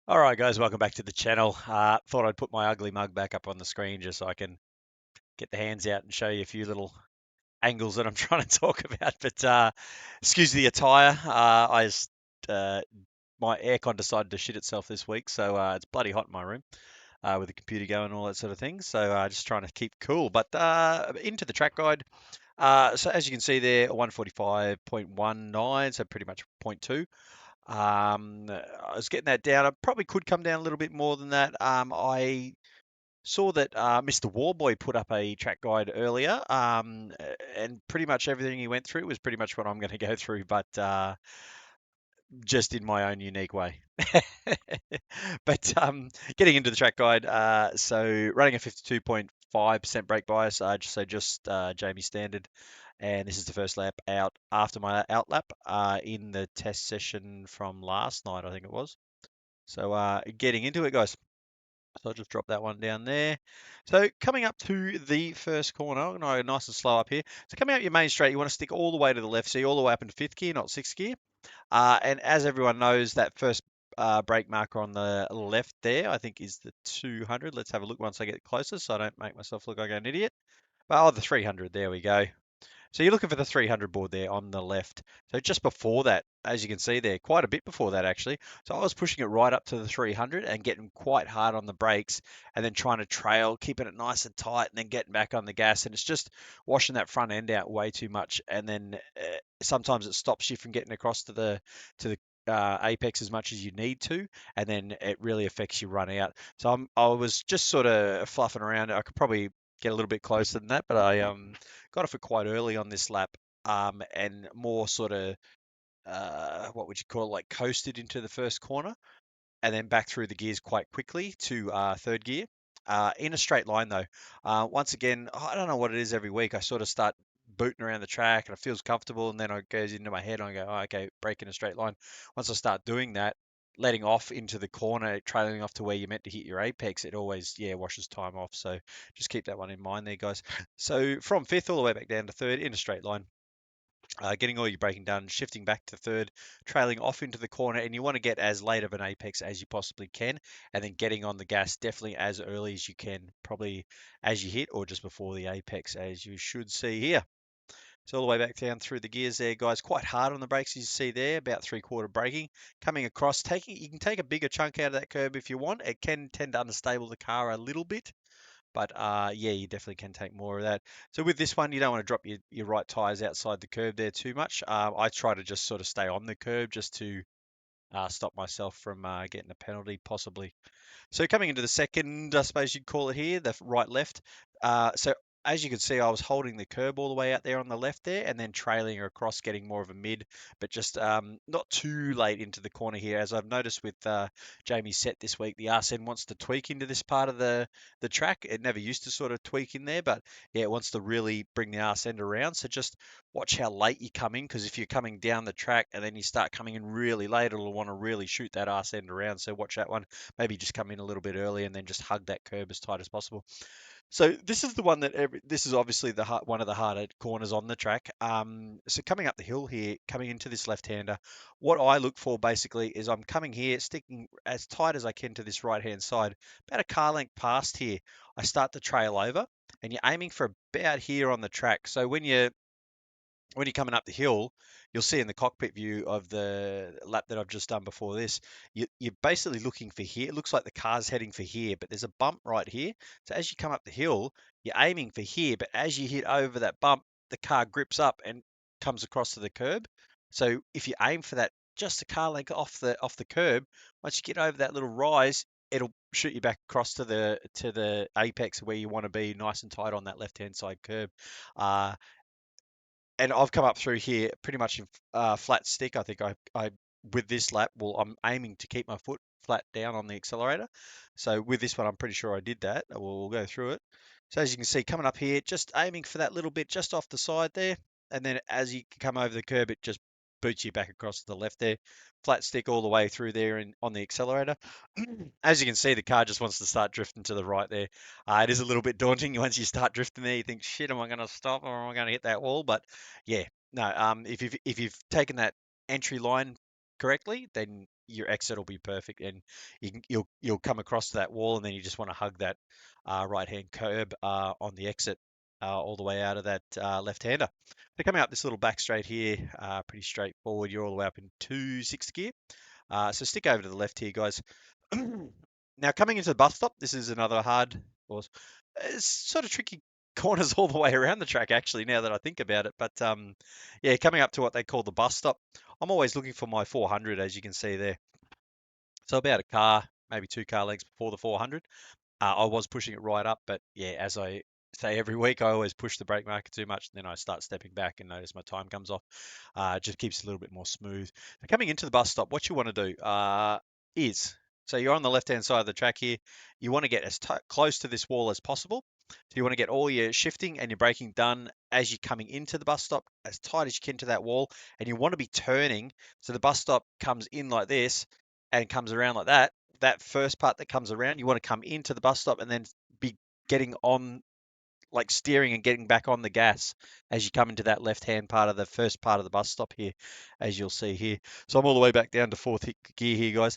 All right, guys, welcome back to the channel. Thought I'd put my ugly mug back up on the screen just so I can get the hands out and show you a few little angles that I'm trying to talk about. But excuse the attire. Uh, my aircon decided to shit itself this week, so it's bloody hot in my room with the computer going and all that sort of thing. So just trying to keep cool. But into the track guide. So as you can see there, 145.19, so pretty much point 0.2. I was getting that down. I probably could come down a little bit more than that. I saw that Mr. Warboy put up a track guide earlier, and pretty much everything he went through was pretty much what I'm going to go through, but just in my own unique way. But getting into the track guide, so running a 52.5% brake bias, just Jamie standard, and this is the first lap out after my out lap in the test session from last night, I think it was. So getting into it, guys. So I'll just drop that one down there. So coming up to the first corner, no, nice and slow up here. So coming up your main straight, you want to stick all the way to the left, so you're all the way up in fifth gear, not sixth gear. And as everyone knows, that first brake marker on the left there, I think is the 200. Let's have a look once I get closer so I don't make myself look like an idiot. Oh, the 300, there we go. So you're looking for the 300 board there on the left. So just before that, as you can see there, quite a bit before that actually. So I was pushing it right up to the 300 and getting quite hard on the brakes and then trying to trail, keeping it nice and tight and then getting back on the gas. And it's just washing that front end out way too much. And then sometimes it stops you from getting across to the apex as much as you need to, and then it really affects your run out. So I was just sort of fluffing around. I could probably get a little bit closer than that, but I got off it quite early on this lap, and more sort of what would you call it, like coasted into the first corner, and then back through the gears quite quickly to third gear. In a straight line though. Once again, I don't know what it is every week. I sort of start booting around the track and it feels comfortable, and then it goes into my head and I go, oh, okay, break in a straight line. Once I start doing that, letting off into the corner, trailing off to where you're meant to hit your apex, it always, yeah, washes time off. So just keep that one in mind there, guys. So from fifth all the way back down to third in a straight line, getting all your braking done, shifting back to third, trailing off into the corner, and you want to get as late of an apex as you possibly can, and then getting on the gas definitely as early as you can, probably as you hit or just before the apex, as you should see here. So all the way back down through the gears there, guys. Quite hard on the brakes, as you see there, about three-quarter braking. Coming across, you can take a bigger chunk out of that curb if you want. It can tend to unstable the car a little bit. But yeah, you definitely can take more of that. So with this one, you don't want to drop your right tyres outside the curb there too much. I try to just sort of stay on the curb just to stop myself from getting a penalty, possibly. So coming into the second, I suppose you'd call it here, the right left. So as you can see, I was holding the curb all the way out there on the left there, and then trailing across, getting more of a mid, but just not too late into the corner here. As I've noticed with Jamie's set this week, the RSN wants to tweak into this part of the track. It never used to sort of tweak in there, but yeah, it wants to really bring the arse end around. So just watch how late you come in, because if you're coming down the track and then you start coming in really late, it'll want to really shoot that arse end around. So watch that one. Maybe just come in a little bit early and then just hug that curb as tight as possible. So this is the one that this is obviously one of the harder corners on the track. So coming up the hill here, coming into this left-hander, what I look for basically is I'm coming here, sticking as tight as I can to this right-hand side. About a car length past here, I start to trail over, and you're aiming for about here on the track. So when you're coming up the hill, you'll see in the cockpit view of the lap that I've just done before this, you're basically looking for here. It looks like the car's heading for here, but there's a bump right here. So as you come up the hill, you're aiming for here, but as you hit over that bump, the car grips up and comes across to the curb. So if you aim for that, just a car length off the curb, once you get over that little rise, it'll shoot you back across to the apex where you want to be, nice and tight on that left hand side curb. Uh, and I've come up through here pretty much in flat stick. I think I with this lap, well, I'm aiming to keep my foot flat down on the accelerator. So with this one, I'm pretty sure I did that. We'll go through it. So as you can see, coming up here, just aiming for that little bit just off the side there. And then as you come over the curb, it just boots you back across to the left there. Flat stick all the way through there and on the accelerator. As you can see, the car just wants to start drifting to the right there. It is a little bit daunting once you start drifting there. You think, shit, am I going to stop or am I going to hit that wall? But yeah, no. If you've taken that entry line correctly, then your exit will be perfect, and you'll come across that wall, and then you just want to hug that right-hand curb on the exit all the way out of that left-hander. So coming up this little back straight here, pretty straightforward. You're all the way up into sixth gear. So stick over to the left here, guys. Now coming into the bus stop, this is another hard, or it's sort of tricky corners all the way around the track actually. Now that I think about it, but yeah, coming up to what they call the bus stop, I'm always looking for my 400, as you can see there. So about a car, maybe 2 car lengths before the 400. I was pushing it right up, but yeah, as I say every week, I always push the brake marker too much, and then I start stepping back and notice my time comes off. It just keeps it a little bit more smooth. So coming into the bus stop, what you want to do is, so you're on the left-hand side of the track here, you want to get as close to this wall as possible. So you want to get all your shifting and your braking done as you're coming into the bus stop, as tight as you can to that wall, and you want to be turning, so the bus stop comes in like this and comes around like that. That first part that comes around, you want to come into the bus stop and then be getting on, like steering and getting back on the gas as you come into that left-hand part of the first part of the bus stop here, as you'll see here. So I'm all the way back down to fourth gear here, guys.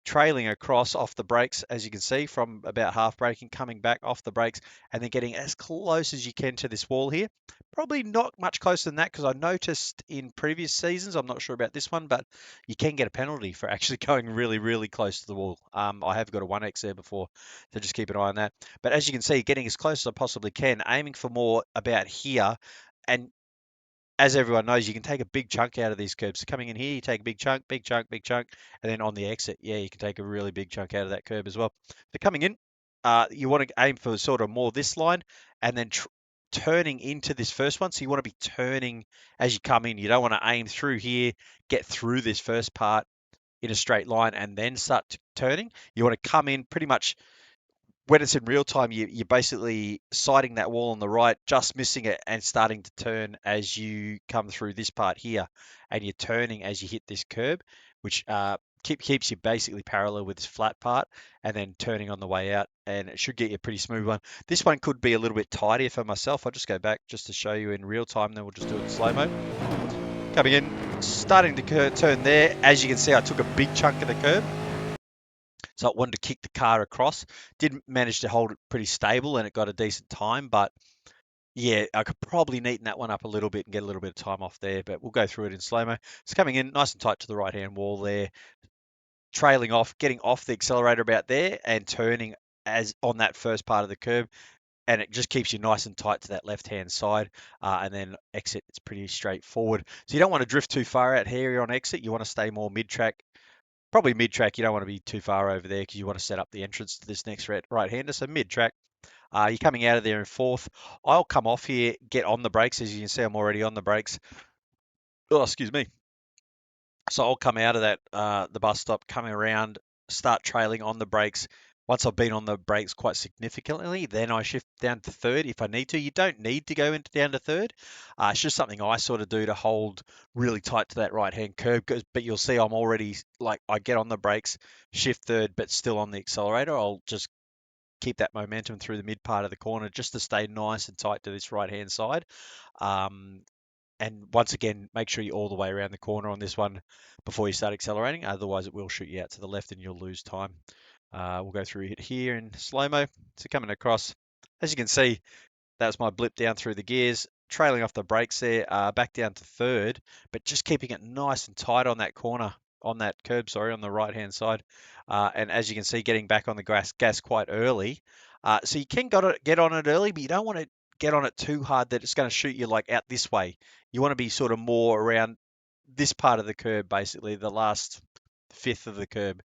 Trailing across off the brakes, as you can see, from about half braking, coming back off the brakes, and then getting as close as you can to this wall here. Probably not much closer than that, because I noticed in previous seasons, I'm not sure about this one, but you can get a penalty for actually going really, really close to the wall. I have got a 1X there before, so just keep an eye on that. But as you can see, getting as close as I possibly can, aiming for more about here, and as everyone knows, you can take a big chunk out of these curbs. So coming in here, you take a big chunk, big chunk, big chunk, and then on the exit, yeah, you can take a really big chunk out of that curb as well. So coming in, you want to aim for sort of more this line, and then turning into this first one. So you want to be turning as you come in. You don't want to aim through here, get through this first part in a straight line, and then start turning. You want to come in pretty much when it's in real time, you're basically sighting that wall on the right, just missing it, and starting to turn as you come through this part here, and you're turning as you hit this curb, which keeps you basically parallel with this flat part, and then turning on the way out, and it should get you a pretty smooth one. This one could be a little bit tidier for myself. I'll just go back just to show you in real time, then we'll just do it in slow-mo. Coming in, starting to turn there. As you can see, I took a big chunk of the curb. So I wanted to kick the car across. Did manage to hold it pretty stable, and it got a decent time. But yeah, I could probably neaten that one up a little bit and get a little bit of time off there. But we'll go through it in slow-mo. It's coming in nice and tight to the right-hand wall there, trailing off, getting off the accelerator about there, and turning as on that first part of the curb. And it just keeps you nice and tight to that left-hand side. And then exit, it's pretty straightforward. So you don't want to drift too far out here on exit. You want to stay more mid-track. Probably mid-track, you don't want to be too far over there because you want to set up the entrance to this next right-hander. So mid-track, you're coming out of there in fourth. I'll come off here, get on the brakes. As you can see, I'm already on the brakes. Oh, excuse me. So I'll come out of that, the bus stop, coming around, start trailing on the brakes. Once I've been on the brakes quite significantly, then I shift down to third if I need to. You don't need to go into down to third. It's just something I sort of do to hold really tight to that right-hand curb. But you'll see I'm already, like, I get on the brakes, shift third, but still on the accelerator. I'll just keep that momentum through the mid part of the corner just to stay nice and tight to this right-hand side. Um, and once again, make sure you're all the way around the corner on this one before you start accelerating. Otherwise, it will shoot you out to the left and you'll lose time. We'll go through it here in slow-mo. So coming across, as you can see, that's my blip down through the gears, trailing off the brakes there, back down to third, but just keeping it nice and tight on that corner, on that curb, sorry, on the right-hand side. And as you can see, getting back on the gas quite early. So you can get on it early, but you don't want to get on it too hard that it's going to shoot you like out this way. You want to be sort of more around this part of the curb, basically, the last fifth of the curb.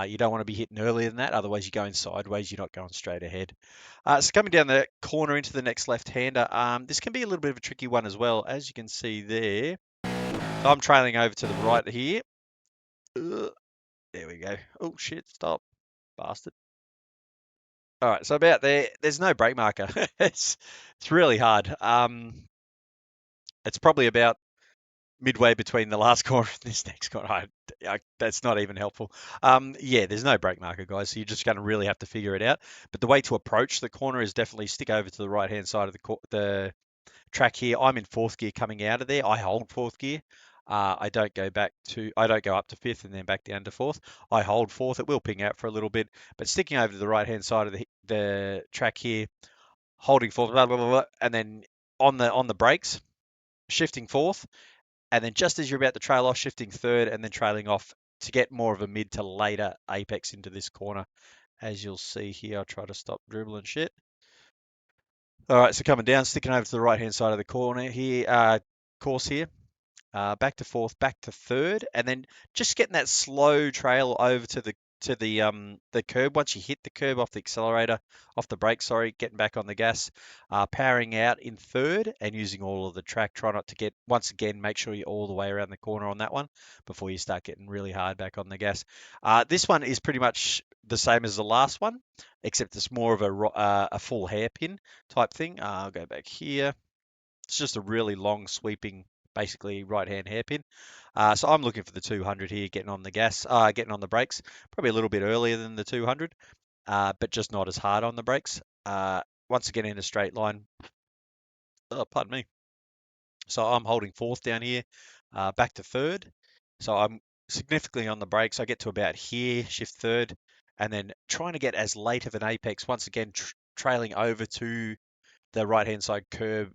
You don't want to be hitting earlier than that, otherwise you're going sideways, you're not going straight ahead. So coming down the corner into the next left-hander, this can be a little bit of a tricky one as well, as you can see there. So I'm trailing over to the right here. There we go. Oh shit, stop, bastard. All right, so about there, there's no brake marker. It's really hard. It's probably about midway between the last corner and this next corner. That's not even helpful. Yeah, there's no brake marker, guys, so you're just going to really have to figure it out. But the way to approach the corner is definitely stick over to the right-hand side of the track here. I'm in fourth gear coming out of there. I hold fourth gear. I don't go up to fifth and then back down to fourth. I hold fourth. It will ping out for a little bit, but sticking over to the right hand side of the track here, holding fourth, blah, blah, blah, blah, and then on the brakes, shifting fourth, and then just as you're about to trail off, shifting third, and then trailing off to get more of a mid to later apex into this corner. As you'll see here, I'll try to stop dribbling shit. All right, so coming down, sticking over to the right hand side of the corner here, course here. Back to fourth, back to third, and then just getting that slow trail over to the curb. Once you hit the curb off the accelerator, off the brake, sorry, getting back on the gas, powering out in third and using all of the track. Try not to get, once again, make sure you're all the way around the corner on that one before you start getting really hard back on the gas. This one is pretty much the same as the last one, except it's more of a full hairpin type thing. I'll go back here. It's just a really long sweeping, basically right-hand hairpin. So I'm looking for the 200 here, getting on the gas, getting on the brakes, probably a little bit earlier than the 200, but just not as hard on the brakes. Once again in a straight line. Oh, pardon me. So I'm holding fourth down here, back to third. So I'm significantly on the brakes. I get to about here, shift third, and then trying to get as late of an apex. Once again, trailing over to the right-hand side curb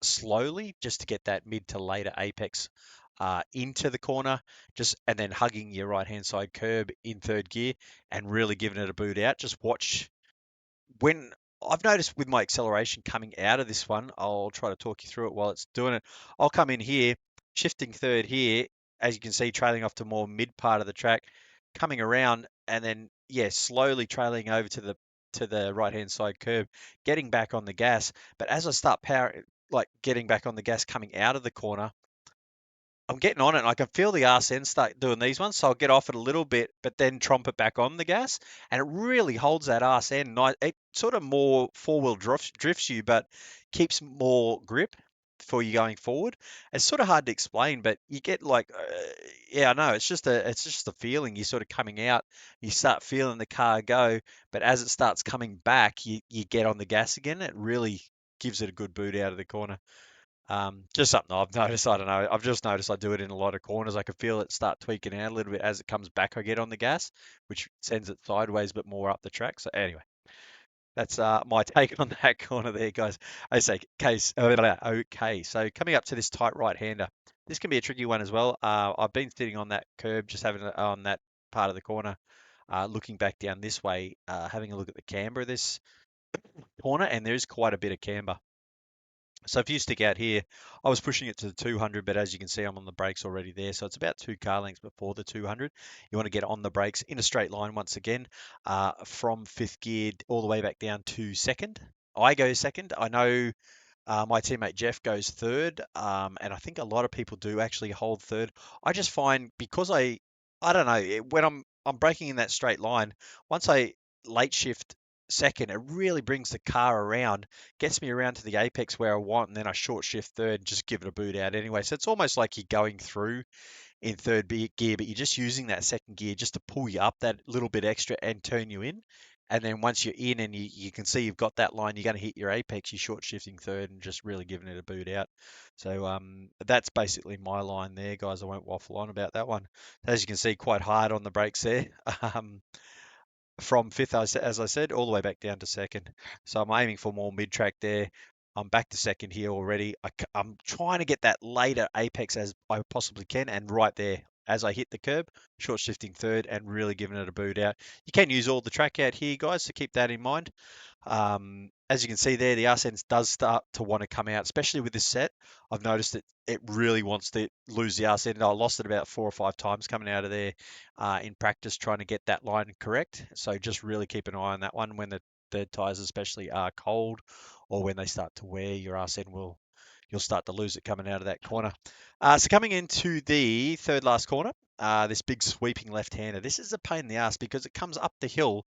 slowly just to get that mid to later apex into the corner, just and then hugging your right-hand side curb in third gear and really giving it a boot out. Just watch when I've noticed with my acceleration coming out of this one, I'll try to talk you through it while it's doing it. I'll come in here, shifting third here, as you can see, trailing off to more mid part of the track, coming around, and then yeah, slowly trailing over to the right hand side curb, getting back on the gas. But as I start like getting back on the gas coming out of the corner, I'm getting on it and I can feel the arse end start doing these ones. So I'll get off it a little bit, but then tromp it back on the gas. And it really holds that arse end. It sort of more four-wheel drifts you, but keeps more grip for you going forward. It's sort of hard to explain, but you get like, yeah, I know. It's just a feeling. You're sort of coming out, you start feeling the car go, but as it starts coming back, you get on the gas again. It really gives it a good boot out of the corner. Just something I've noticed. I don't know. I've just noticed I do it in a lot of corners. I can feel it start tweaking out a little bit as it comes back. I get on the gas, which sends it sideways, but more up the track. So anyway, that's my take on that corner there, guys. I say case. Okay, so coming up to this tight right-hander, this can be a tricky one as well. I've been sitting on that curb, just having it on that part of the corner, looking back down this way, having a look at the camber of this corner, and there is quite a bit of camber. So if you stick out here, I was pushing it to the 200, but as you can see, I'm on the brakes already there. So it's about 2 car lengths before the 200. You want to get on the brakes in a straight line once again, from fifth gear all the way back down to second. I go second. I know my teammate Jeff goes third, and I think a lot of people do actually hold third. I just find because I don't know, when I'm braking in that straight line, once I late shift second, it really brings the car around, gets me around to the apex where I want, and then I short shift third and just give it a boot out anyway. So it's almost like you're going through in third gear, but you're just using that second gear just to pull you up that little bit extra and turn you in. And then once you're in and you can see you've got that line, you're going to hit your apex, you're short shifting third and just really giving it a boot out. So that's basically my line there, guys. I won't waffle on about that one. As you can see, quite hard on the brakes there. Um, from fifth, as I said, all the way back down to second. So I'm aiming for more mid-track there. I'm back to second here already. I'm trying to get that later apex as I possibly can, and right there, as I hit the curb, short shifting third and really giving it a boot out. You can use all the track out here, guys, so keep that in mind. As you can see there, the RSense does start to want to come out, especially with this set. I've noticed that it really wants to lose the RSense. I lost it about 4 or 5 times coming out of there in practice trying to get that line correct. So just really keep an eye on that one when the tires especially are cold or when they start to wear, your RSense you'll start to lose it coming out of that corner. So coming into the third last corner, this big sweeping left-hander. This is a pain in the ass because it comes up the hill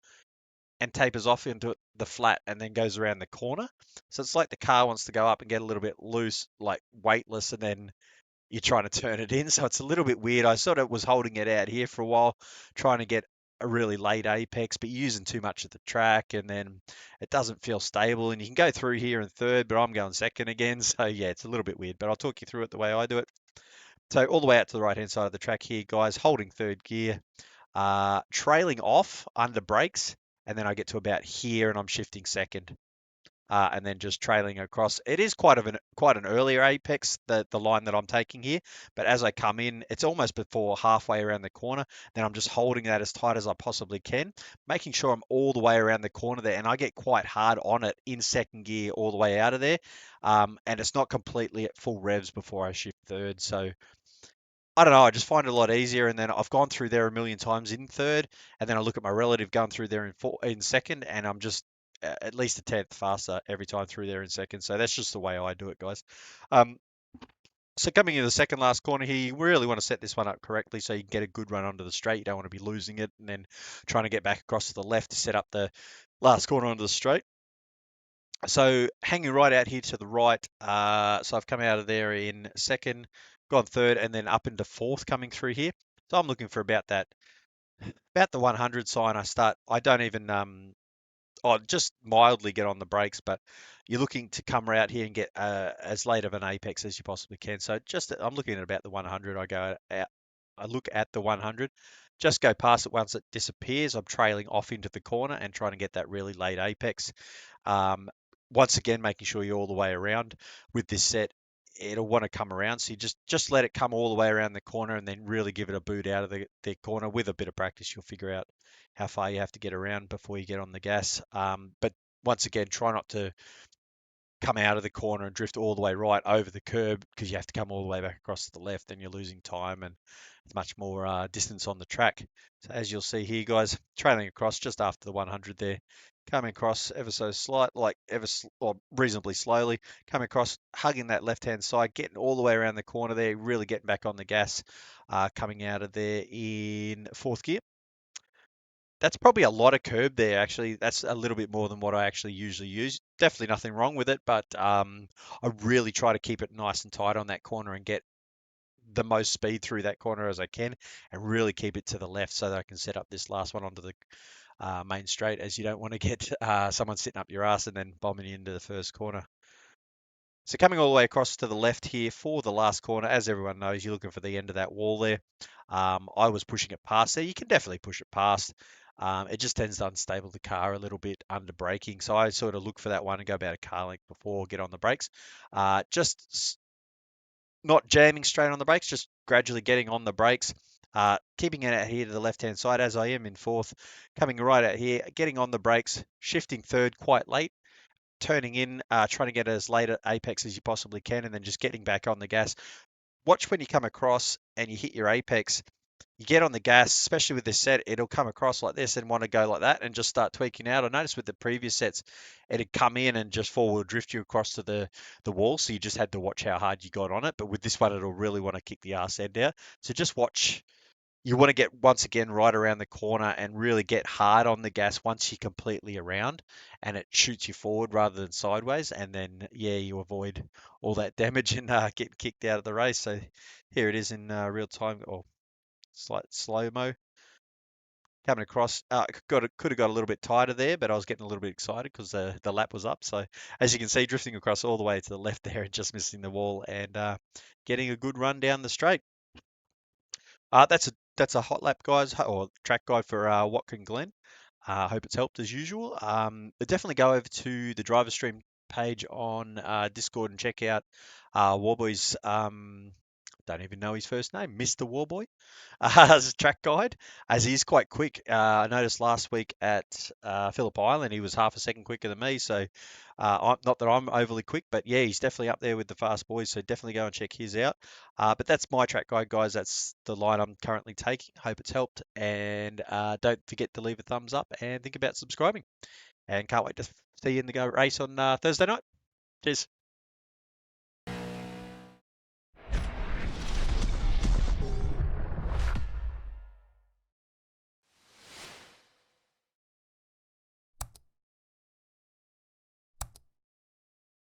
and tapers off into the flat and then goes around the corner. So it's like the car wants to go up and get a little bit loose, like weightless, and then you're trying to turn it in. So it's a little bit weird. I sort of was holding it out here for a while, trying to get a really late apex, but you're using too much of the track and then it doesn't feel stable. And you can go through here in third, but I'm going second again. So yeah, it's a little bit weird, but I'll talk you through it the way I do it. So all the way out to the right-hand side of the track here, guys, holding third gear, trailing off under brakes, and then I get to about here and I'm shifting second. And then just trailing across. It is quite an earlier apex, the line that I'm taking here. But as I come in, it's almost before halfway around the corner. Then I'm just holding that as tight as I possibly can, making sure I'm all the way around the corner there. And I get quite hard on it in second gear all the way out of there. And it's not completely at full revs before I shift third. So I don't know. I just find it a lot easier, and then I've gone through there a million times in third, and then I look at my relative going through there in second, and I'm just at least a tenth faster every time through there in second. So that's just the way I do it, guys. Um, so coming into the second last corner here, you really want to set this one up correctly so you can get a good run onto the straight. You don't want to be losing it and then trying to get back across to the left to set up the last corner onto the straight. So hanging right out here to the right, so I've come out of there in second, gone third, and then up into fourth coming through here. So I'm looking for about the 100 sign. I don't even just mildly get on the brakes, but you're looking to come out here and get as late of an apex as you possibly can. So I'm looking at about the 100. I look at the 100, just go past it once it disappears. I'm trailing off into the corner and trying to get that really late apex. Um, Once again, making sure you're all the way around with this set. It'll want to come around, so you just let it come all the way around the corner, and then really give it a boot out of the corner. With a bit of practice, you'll figure out how far you have to get around before you get on the gas. But once again, try not to come out of the corner and drift all the way right over the curb, because you have to come all the way back across to the left, then you're losing time and it's much more distance on the track. So as you'll see here, guys, trailing across just after the 100 there, coming across ever so slight, like or reasonably slowly, coming across, hugging that left-hand side, getting all the way around the corner there, really getting back on the gas, coming out of there in fourth gear. That's probably a lot of curb there, actually. That's a little bit more than what I actually usually use. Definitely nothing wrong with it, but I really try to keep it nice and tight on that corner and get the most speed through that corner as I can, and really keep it to the left so that I can set up this last one onto the main straight, as you don't want to get someone sitting up your ass and then bombing you into the first corner. So coming all the way across to the left here for the last corner, as everyone knows, you're looking for the end of that wall there. I was pushing it past there. You can definitely push it past. It just tends to unstable the car a little bit under braking. So I sort of look for that one and go about a car length before get on the brakes. Not jamming straight on the brakes, just gradually getting on the brakes. Keeping it out here to the left-hand side as I am in fourth, coming right out here, getting on the brakes, shifting third quite late, turning in, trying to get as late at apex as you possibly can, and then just getting back on the gas. Watch when you come across and you hit your apex, you get on the gas, especially with this set, it'll come across like this and want to go like that and just start tweaking out. I noticed with the previous sets, it'd come in and just four-wheel drift you across to the wall, so you just had to watch how hard you got on it. But with this one, it'll really want to kick the arse end out. So just watch. You want to get once again right around the corner and really get hard on the gas once you're completely around, and it shoots you forward rather than sideways, and then yeah, you avoid all that damage and getting kicked out of the race. So here it is in real time, or slight slow mo coming across. Could have got a little bit tighter there, but I was getting a little bit excited because the lap was up. So as you can see, drifting across all the way to the left there and just missing the wall, and getting a good run down the straight. That's a hot lap, guys, or track guide for Watkin Glen. Hope it's helped as usual. But definitely go over to the driver stream page on Discord and check out Warboy's. Don't even know his first name, Mr. Warboy, as a track guide, as he is quite quick. I noticed last week at Phillip Island he was half a second quicker than me. So not that I'm overly quick, but yeah, he's definitely up there with the fast boys. So definitely go and check his out. But that's my track guide, guys. That's the line I'm currently taking. Hope it's helped, and don't forget to leave a thumbs up and think about subscribing. And can't wait to see you in the go race on Thursday night. Cheers.